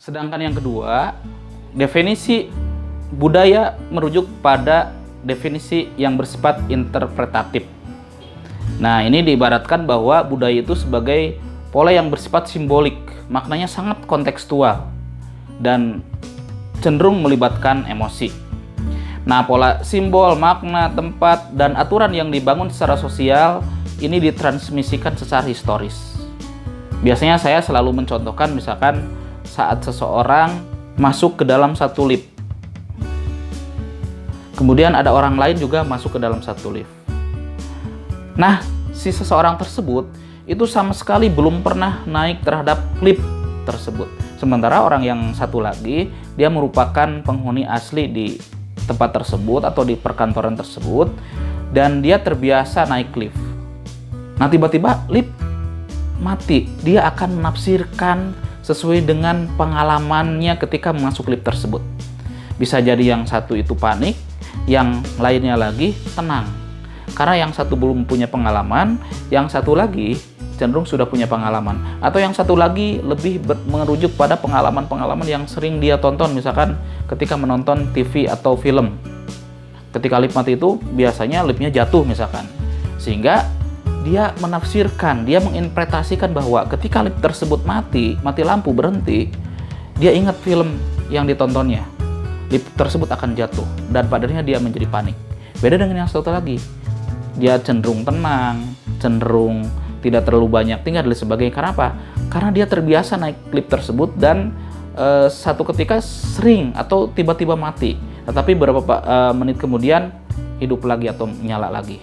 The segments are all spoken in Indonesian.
Sedangkan yang kedua, definisi budaya merujuk pada definisi yang bersifat interpretatif. Nah, ini diibaratkan bahwa budaya itu sebagai pola yang bersifat simbolik, maknanya sangat kontekstual dan cenderung melibatkan emosi. Nah, pola simbol, makna, tempat, dan aturan yang dibangun secara sosial ini ditransmisikan secara historis. Biasanya saya selalu mencontohkan misalkan saat seseorang masuk ke dalam satu lift. Kemudian ada orang lain juga masuk ke dalam satu lift. Nah, si seseorang tersebut itu sama sekali belum pernah naik terhadap lift tersebut. Sementara orang yang satu lagi, dia merupakan penghuni asli di tempat tersebut atau di perkantoran tersebut, dan dia terbiasa naik lift. Nah, tiba-tiba lift mati. Dia akan menafsirkan sesuai dengan pengalamannya ketika masuk lift tersebut. Bisa jadi yang satu itu panik, yang lainnya lagi tenang. Karena yang satu belum punya pengalaman, yang satu lagi cenderung sudah punya pengalaman. Atau yang satu lagi lebih merujuk pada pengalaman-pengalaman yang sering dia tonton, misalkan ketika menonton TV atau film. Ketika lift mati itu biasanya liftnya jatuh misalkan. Sehingga dia menafsirkan, dia menginterpretasikan bahwa ketika lift tersebut mati lampu, berhenti, dia ingat film yang ditontonnya. Lift tersebut akan jatuh dan padanya dia menjadi panik. Beda dengan yang satu lagi. Dia cenderung tenang, cenderung tidak terlalu banyak tinggal dan sebagainya. Karena apa? Karena dia terbiasa naik lift tersebut dan satu ketika sering atau tiba-tiba mati. Tetapi beberapa menit kemudian hidup lagi atau menyala lagi.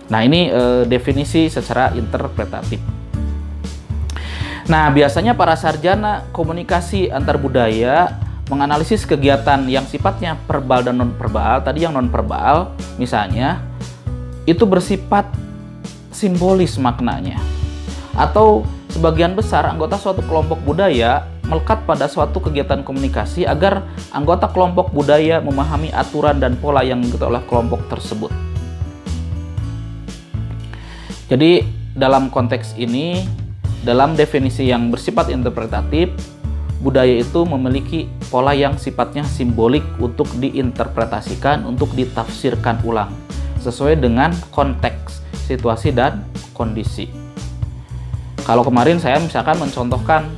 Nah, ini definisi secara interpretatif. Nah, biasanya para sarjana komunikasi antar budaya menganalisis kegiatan yang sifatnya verbal dan non-verbal. Tadi yang non-verbal misalnya itu bersifat simbolis maknanya, atau sebagian besar anggota suatu kelompok budaya melekat pada suatu kegiatan komunikasi agar anggota kelompok budaya memahami aturan dan pola yang diikuti oleh kelompok tersebut. Jadi dalam konteks ini, dalam definisi yang bersifat interpretatif, budaya itu memiliki pola yang sifatnya simbolik untuk diinterpretasikan, untuk ditafsirkan ulang sesuai dengan konteks, situasi, dan kondisi. Kalau kemarin saya misalkan mencontohkan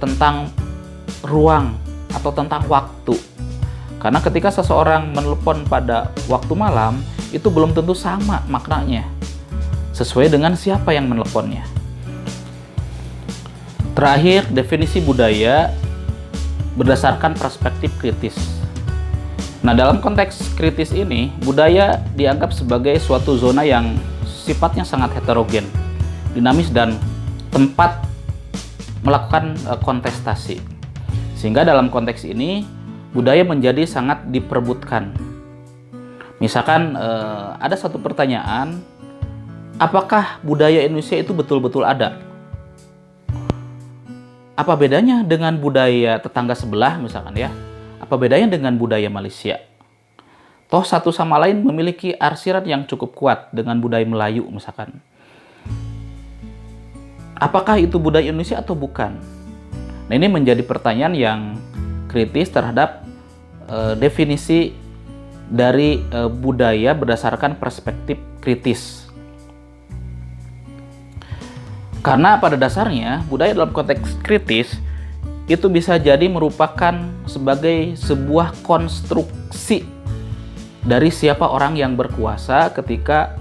tentang ruang atau tentang waktu. Karena ketika seseorang menelpon pada waktu malam, itu belum tentu sama maknanya sesuai dengan siapa yang menelponnya. Terakhir, definisi budaya berdasarkan perspektif kritis. Nah, dalam konteks kritis ini, budaya dianggap sebagai suatu zona yang sifatnya sangat heterogen, dinamis, dan tempat melakukan kontestasi. Sehingga dalam konteks ini, budaya menjadi sangat diperebutkan. Misalkan ada satu pertanyaan, apakah budaya Indonesia itu betul-betul ada? Apa bedanya dengan budaya tetangga sebelah misalkan ya? Apa bedanya dengan budaya Malaysia? Toh satu sama lain memiliki arsiran yang cukup kuat dengan budaya Melayu misalkan. Apakah itu budaya Indonesia atau bukan? Nah, ini menjadi pertanyaan yang kritis terhadap definisi dari budaya berdasarkan perspektif kritis. Karena pada dasarnya budaya dalam konteks kritis itu bisa jadi merupakan sebagai sebuah konstruksi dari siapa orang yang berkuasa ketika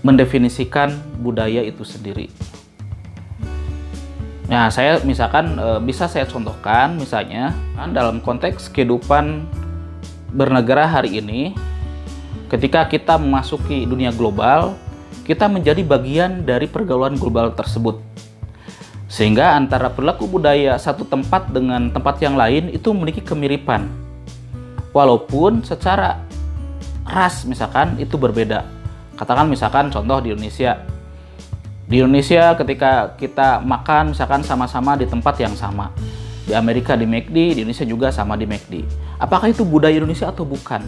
mendefinisikan budaya itu sendiri. Nah, saya misalkan bisa saya contohkan misalnya dalam konteks kehidupan bernegara hari ini, ketika kita memasuki dunia global, kita menjadi bagian dari pergaulan global tersebut. Sehingga antara perilaku budaya satu tempat dengan tempat yang lain itu memiliki kemiripan. Walaupun secara ras misalkan itu berbeda. Katakan misalkan contoh di Indonesia. Di Indonesia ketika kita makan misalkan sama-sama di tempat yang sama. Di Amerika di McD, di Indonesia juga sama di McD. Apakah itu budaya Indonesia atau bukan?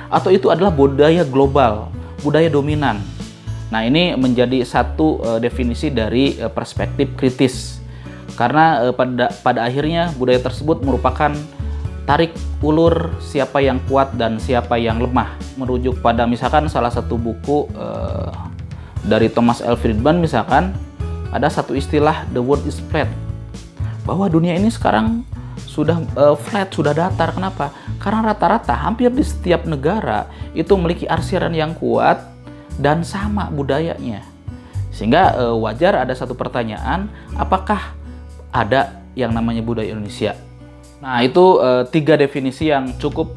Atau itu adalah budaya global, budaya dominan? Nah, ini menjadi satu definisi dari perspektif kritis. Karena pada akhirnya budaya tersebut merupakan tarik ulur siapa yang kuat dan siapa yang lemah. Merujuk pada misalkan salah satu buku dari Thomas L. Friedman, misalkan ada satu istilah the world is flat, bahwa dunia ini sekarang sudah flat, sudah datar. Kenapa? Karena rata-rata hampir di setiap negara itu memiliki arsiran yang kuat dan sama budayanya. Sehingga wajar ada satu pertanyaan, apakah ada yang namanya budaya Indonesia? Nah, itu 3 definisi yang cukup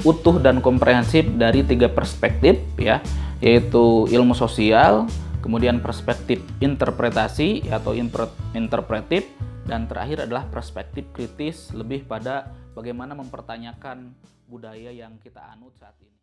utuh dan komprehensif dari 3 perspektif ya, yaitu ilmu sosial, kemudian perspektif interpretasi atau interpretif, dan terakhir adalah perspektif kritis, lebih pada bagaimana mempertanyakan budaya yang kita anut saat ini.